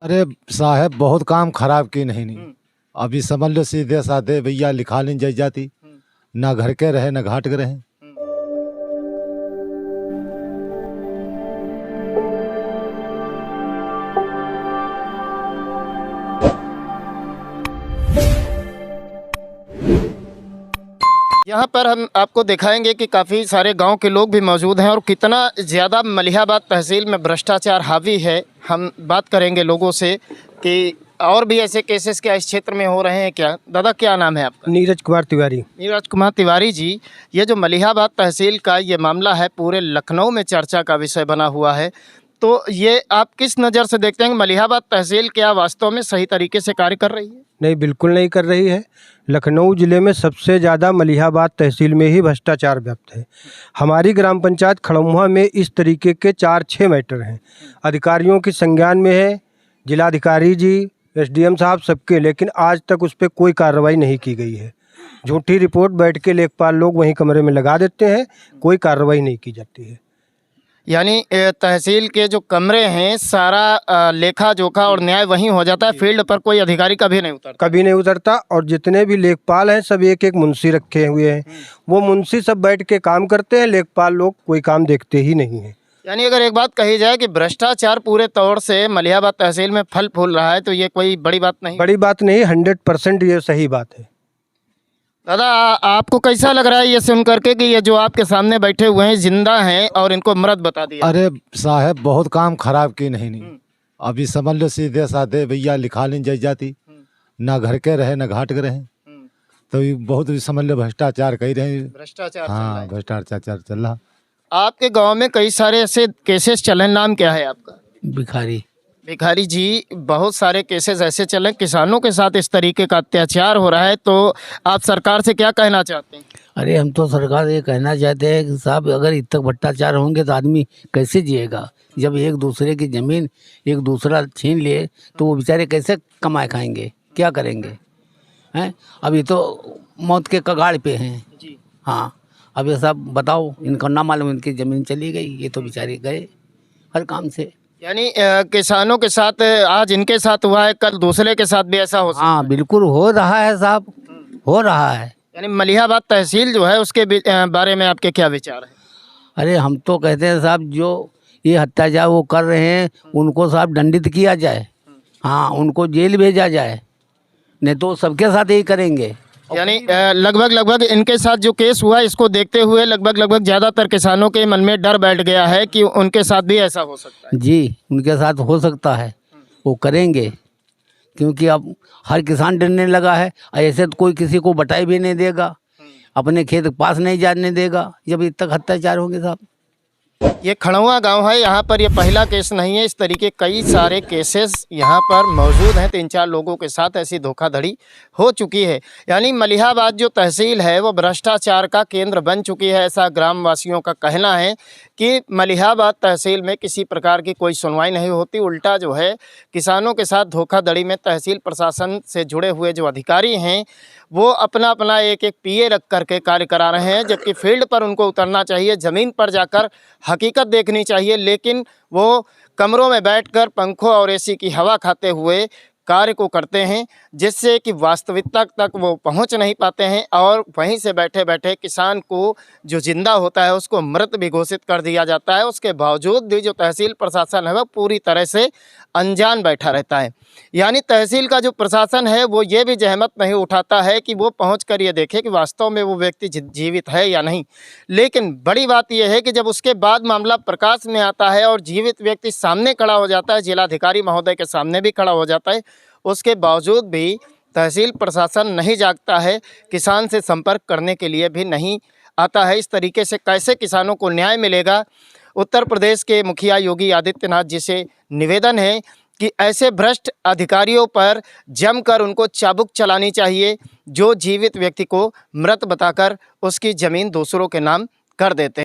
अरे साहब बहुत काम खराब की नहीं। अभी समझ लो सीधे साधे भैया लिखा लें जय जाती, ना घर के रहे ना घाट के रहे। यहाँ पर हम आपको दिखाएंगे कि काफ़ी सारे गांव के लोग भी मौजूद हैं और कितना ज़्यादा मलिहाबाद तहसील में भ्रष्टाचार हावी है। हम बात करेंगे लोगों से कि और भी ऐसे केसेस क्या इस क्षेत्र में हो रहे हैं क्या। दादा क्या नाम है आपका? नीरज कुमार तिवारी। नीरज कुमार तिवारी जी, ये जो मलिहाबाद तहसील का ये मामला है पूरे लखनऊ में चर्चा का विषय बना हुआ है, तो ये आप किस नज़र से देखते हैं कि मलिहाबाद तहसील क्या वास्तव में सही तरीके से कार्य कर रही है? नहीं, बिल्कुल नहीं कर रही है। लखनऊ ज़िले में सबसे ज़्यादा मलिहाबाद तहसील में ही भ्रष्टाचार व्याप्त है। हमारी ग्राम पंचायत खड़मुहा में इस तरीके के 4-6 मैटर हैं। अधिकारियों की संज्ञान में है, जिलाधिकारी जी, एसडीएम साहब सबके, लेकिन आज तक उस पर कोई कार्रवाई नहीं की गई है। झूठी रिपोर्ट बैठ के लेखपाल लोग वहीं कमरे में लगा देते हैं, कोई कार्रवाई नहीं की जाती है। यानी तहसील के जो कमरे हैं सारा लेखा जोखा और न्याय वहीं हो जाता है, फील्ड पर कोई अधिकारी कभी नहीं उतरता। कभी नहीं उतरता। और जितने भी लेखपाल हैं सब एक एक मुंशी रखे हुए हैं, वो मुंशी सब बैठ के काम करते हैं, लेखपाल लोग कोई काम देखते ही नहीं हैं। यानी अगर एक बात कही जाए कि भ्रष्टाचार पूरे तौर से मलिहाबाद तहसील में फल फूल रहा है तो ये कोई बड़ी बात नहीं। बड़ी बात नहीं, 100% ये सही बात है। दादा आपको कैसा लग रहा है ये सुन करके कि ये जो आपके सामने बैठे हुए हैं जिंदा हैं और इनको मृत बता दिया? अरे साहब बहुत काम खराब की नहीं। अभी समझ लो सीधे साधे भैया लिखा लें जय जाती, ना घर के रहे ना घाट के रहे। तो ये बहुत समझ लो भ्रष्टाचार कही रहे। भ्रष्टाचार चल रहा हाँ, है। भ्रष्टाचार चल रहा। आपके गांव में कई सारे ऐसे केसेस चले, नाम क्या है आपका? भिखारी। भिखारी जी, बहुत सारे केसेस ऐसे चले, किसानों के साथ इस तरीके का अत्याचार हो रहा है, तो आप सरकार से क्या कहना चाहते हैं? अरे हम तो सरकार से ये कहना चाहते हैं कि साहब अगर इतना भ्रष्टाचार होंगे तो आदमी कैसे जिएगा। जब एक दूसरे की ज़मीन एक दूसरा छीन ले तो वो बेचारे कैसे कमाए खाएंगे, क्या करेंगे हैं। अब ये तो मौत के कगाड़ पे हैं जी। हाँ, अब ये सब बताओ, इनको ना मालूम इनकी ज़मीन चली गई, ये तो बेचारे गए हर काम से। यानी किसानों के साथ आज इनके साथ हुआ है, कल दूसरे के साथ भी ऐसा हो सकता है। हाँ बिल्कुल हो रहा है साहब, हो रहा है। यानी मलिहाबाद तहसील जो है उसके बारे में आपके क्या विचार है? अरे हम तो कहते हैं साहब जो ये अत्याचार वो कर रहे हैं उनको साहब दंडित किया जाए। हाँ, उनको जेल भेजा जाए, नहीं तो सबके साथ यही करेंगे। यानी लगभग इनके साथ जो केस हुआ इसको देखते हुए लगभग ज़्यादातर किसानों के मन में डर बैठ गया है कि उनके साथ भी ऐसा हो सकता है। जी, उनके साथ हो सकता है, वो करेंगे, क्योंकि अब हर किसान डरने लगा है। ऐसे तो कोई किसी को बटाई भी नहीं देगा, अपने खेत पास नहीं जाने देगा जब इतने तक अत्याचार होंगे साहब। ये खड़ुआ गांव है, यहाँ पर ये पहला केस नहीं है, इस तरीके कई सारे केसेस यहाँ पर मौजूद हैं। 3-4 लोगों के साथ ऐसी धोखाधड़ी हो चुकी है। यानी मलिहाबाद जो तहसील है वो भ्रष्टाचार का केंद्र बन चुकी है, ऐसा ग्रामवासियों का कहना है कि मलिहाबाद तहसील में किसी प्रकार की कोई सुनवाई नहीं होती। उल्टा जो है किसानों के साथ धोखाधड़ी में तहसील प्रशासन से जुड़े हुए जो अधिकारी हैं वो अपना अपना एक एक पीए रख करके कार्य करा रहे हैं, जबकि फील्ड पर उनको उतरना चाहिए, ज़मीन पर जाकर हकीकत देखनी चाहिए, लेकिन वो कमरों में बैठकर पंखों और एसी की हवा खाते हुए कार्य को करते हैं, जिससे कि वास्तविकता तक वो पहुंच नहीं पाते हैं और वहीं से बैठे बैठे किसान को जो जिंदा होता है उसको मृत भी घोषित कर दिया जाता है। उसके बावजूद भी जो तहसील प्रशासन है वह पूरी तरह से अनजान बैठा रहता है। यानी तहसील का जो प्रशासन है वो ये भी जहमत नहीं उठाता है कि वो पहुंचकर ये देखे कि वास्तव में वो व्यक्ति जीवित है या नहीं। लेकिन बड़ी बात यह है कि जब उसके बाद मामला प्रकाश में आता है और जीवित व्यक्ति सामने खड़ा हो जाता है, जिलाधिकारी महोदय के सामने भी खड़ा हो जाता है, उसके बावजूद भी तहसील प्रशासन नहीं जागता है, किसान से संपर्क करने के लिए भी नहीं आता है। इस तरीके से कैसे किसानों को न्याय मिलेगा? उत्तर प्रदेश के मुखिया योगी आदित्यनाथ जी से निवेदन है कि ऐसे भ्रष्ट अधिकारियों पर जमकर उनको चाबुक चलानी चाहिए, जो जीवित व्यक्ति को मृत बताकर उसकी ज़मीन दूसरों के नाम कर देते हैं।